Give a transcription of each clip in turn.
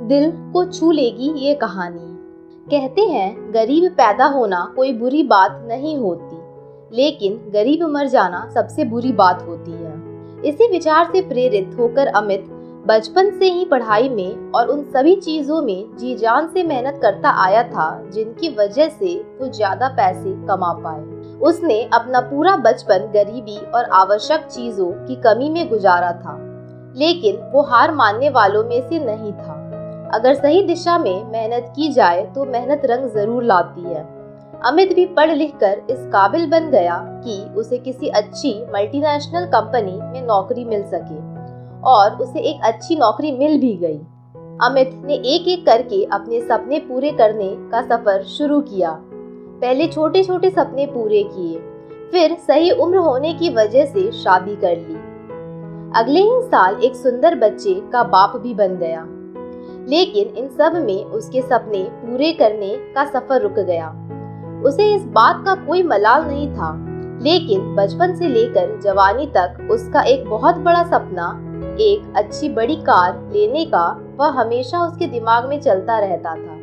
दिल को छू लेगी ये कहानी। कहते हैं गरीब पैदा होना कोई बुरी बात नहीं होती, लेकिन गरीब मर जाना सबसे बुरी बात होती है। इसी विचार से प्रेरित होकर अमित बचपन से ही पढ़ाई में और उन सभी चीजों में जी जान से मेहनत करता आया था जिनकी वजह से वो ज्यादा पैसे कमा पाए। उसने अपना पूरा बचपन गरीबी और आवश्यक चीजों की कमी में गुजारा था, लेकिन वो हार मानने वालों में से नहीं था। अगर सही दिशा में मेहनत की जाए तो मेहनत रंग जरूर लाती है। अमित भी पढ़ लिख कर इस काबिल बन गया कि उसे किसी अच्छी मल्टीनेशनल कंपनी में नौकरी मिल सके, और उसे एक अच्छी नौकरी मिल भी गई। अमित ने एक एक करके अपने सपने पूरे करने का सफर शुरू किया। पहले छोटे छोटे सपने पूरे किए, फिर सही उम्र होने की वजह से शादी कर ली। अगले ही साल एक सुंदर बच्चे का बाप भी बन गया, लेकिन इन सब में उसके सपने पूरे करने का सफर रुक गया। उसे इस बात का कोई मलाल नहीं था, लेकिन बचपन से लेकर जवानी तक उसका एक बहुत बड़ा सपना, एक अच्छी बड़ी कार लेने का, वह हमेशा उसके दिमाग में चलता रहता था।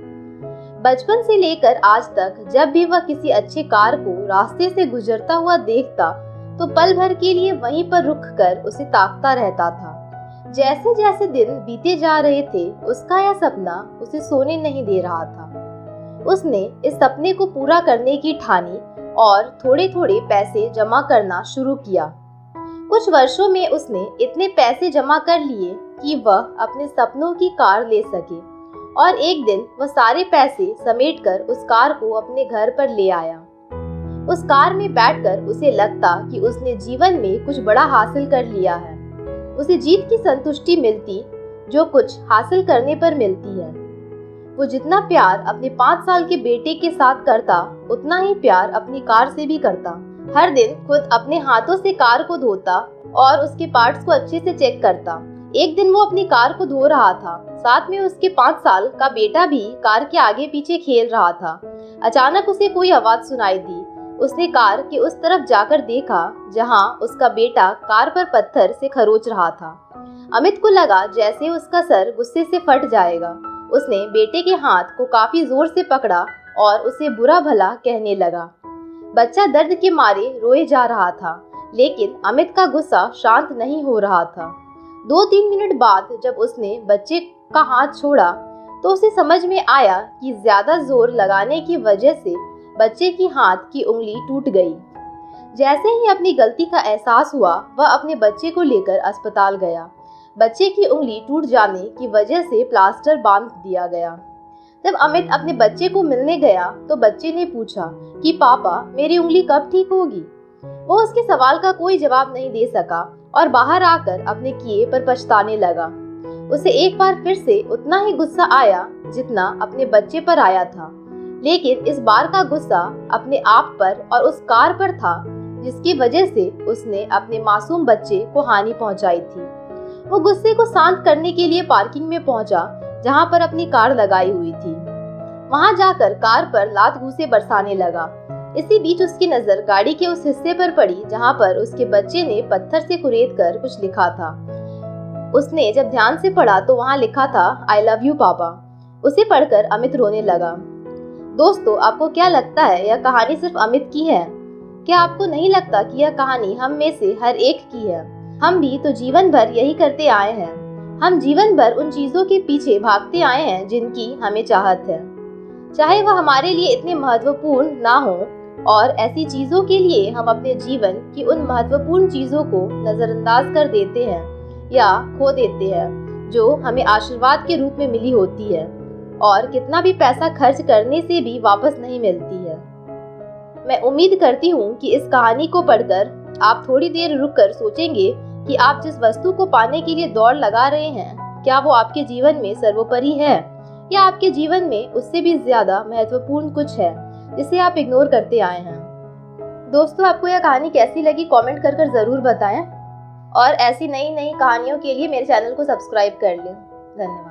बचपन से लेकर आज तक जब भी वह किसी अच्छी कार को रास्ते से गुजरता हुआ देखता तो पल भर के लिए वहीं पर रुक कर उसे ताकता रहता था। जैसे जैसे दिन बीते जा रहे थे, उसका यह सपना उसे सोने नहीं दे रहा था। उसने इस सपने को पूरा करने की ठानी और थोड़े थोड़े पैसे जमा करना शुरू किया। कुछ वर्षों में उसने इतने पैसे जमा कर लिए कि वह अपने सपनों की कार ले सके, और एक दिन वह सारे पैसे समेटकर उस कार को अपने घर पर ले आया। उस कार में बैठकर उसे लगता कि उसने जीवन में कुछ बड़ा हासिल कर लिया है। उसे जीत की संतुष्टि मिलती जो कुछ हासिल करने पर मिलती है। वो जितना प्यार अपने 5 साल के बेटे के साथ करता, उतना ही प्यार अपनी कार से भी करता। हर दिन खुद अपने हाथों से कार को धोता और उसके पार्ट्स को अच्छे से चेक करता। एक दिन वो अपनी कार को धो रहा था, साथ में उसके 5 साल का बेटा भी कार के आगे पीछे खेल रहा था। अचानक उसे कोई आवाज सुनाई दी। उसने कार के उस तरफ जाकर देखा जहां उसका बेटा कार पर पत्थर से खरोच रहा था। अमित को लगा जैसे उसका सर गुस्से से फट जाएगा। उसने बेटे के हाथ को काफी जोर से पकड़ा और उसे बुरा भला कहने लगा। बच्चा दर्द के मारे रोए जा रहा था, लेकिन अमित का गुस्सा शांत नहीं हो रहा था। 2-3 मिनट बाद जब उसने बच्चे का हाथ छोड़ा तो उसे समझ में आया कि ज्यादा जोर लगाने की वजह से बच्चे की हाथ की उंगली टूट गई। जैसे ही अपनी गलती का एहसास हुआ, वह अपने बच्चे को लेकर अस्पताल गया। बच्चे की उंगली टूट जाने की वजह से प्लास्टर बांध दिया गया। जब अमित अपने बच्चे को मिलने गया तो बच्चे ने पूछा कि पापा, मेरी उंगली कब ठीक होगी? वो उसके सवाल का कोई जवाब नहीं दे सका और बाहर आकर अपने किए पर पछताने लगा। उसे एक बार फिर से उतना ही गुस्सा आया जितना अपने बच्चे पर आया था, लेकिन इस बार का गुस्सा अपने आप पर और उस कार पर था जिसकी वजह से उसने अपने मासूम बच्चे को हानि पहुंचाई थी। वो गुस्से को शांत करने के लिए पार्किंग में पहुंचा जहां पर अपनी कार लगाई हुई थी। वहां जाकर कार पर लात घूंसे बरसाने लगा। इसी बीच उसकी नजर गाड़ी के उस हिस्से पर पड़ी जहां पर उसके बच्चे ने पत्थर से कुरेद कर कुछ लिखा था। उसने जब ध्यान से पढ़ा तो वहां लिखा था, आई लव यू पापा। उसे पढ़कर अमित रोने लगा। दोस्तों, आपको क्या लगता है, यह कहानी सिर्फ अमित की है? क्या आपको नहीं लगता कि यह कहानी हम में से हर एक की है? हम भी तो जीवन भर यही करते आए हैं। हम जीवन भर उन चीजों के पीछे भागते आए हैं जिनकी हमें चाहत है, चाहे वह हमारे लिए इतने महत्वपूर्ण ना हो, और ऐसी चीजों के लिए हम अपने जीवन की उन महत्वपूर्ण चीजों को नजरअंदाज कर देते हैं या खो देते हैं जो हमें आशीर्वाद के रूप में मिली होती है और कितना भी पैसा खर्च करने से भी वापस नहीं मिलती है। मैं उम्मीद करती हूँ कि इस कहानी को पढ़कर आप थोड़ी देर रुककर सोचेंगे कि आप जिस वस्तु को पाने के लिए दौड़ लगा रहे हैं, क्या वो आपके जीवन में सर्वोपरि है, या आपके जीवन में उससे भी ज्यादा महत्वपूर्ण कुछ है जिसे आप इग्नोर करते आए हैं। दोस्तों, आपको यह कहानी कैसी लगी कमेंट कर जरूर बताएं, और ऐसी नई नई कहानियों के लिए मेरे चैनल को सब्सक्राइब कर लें। धन्यवाद।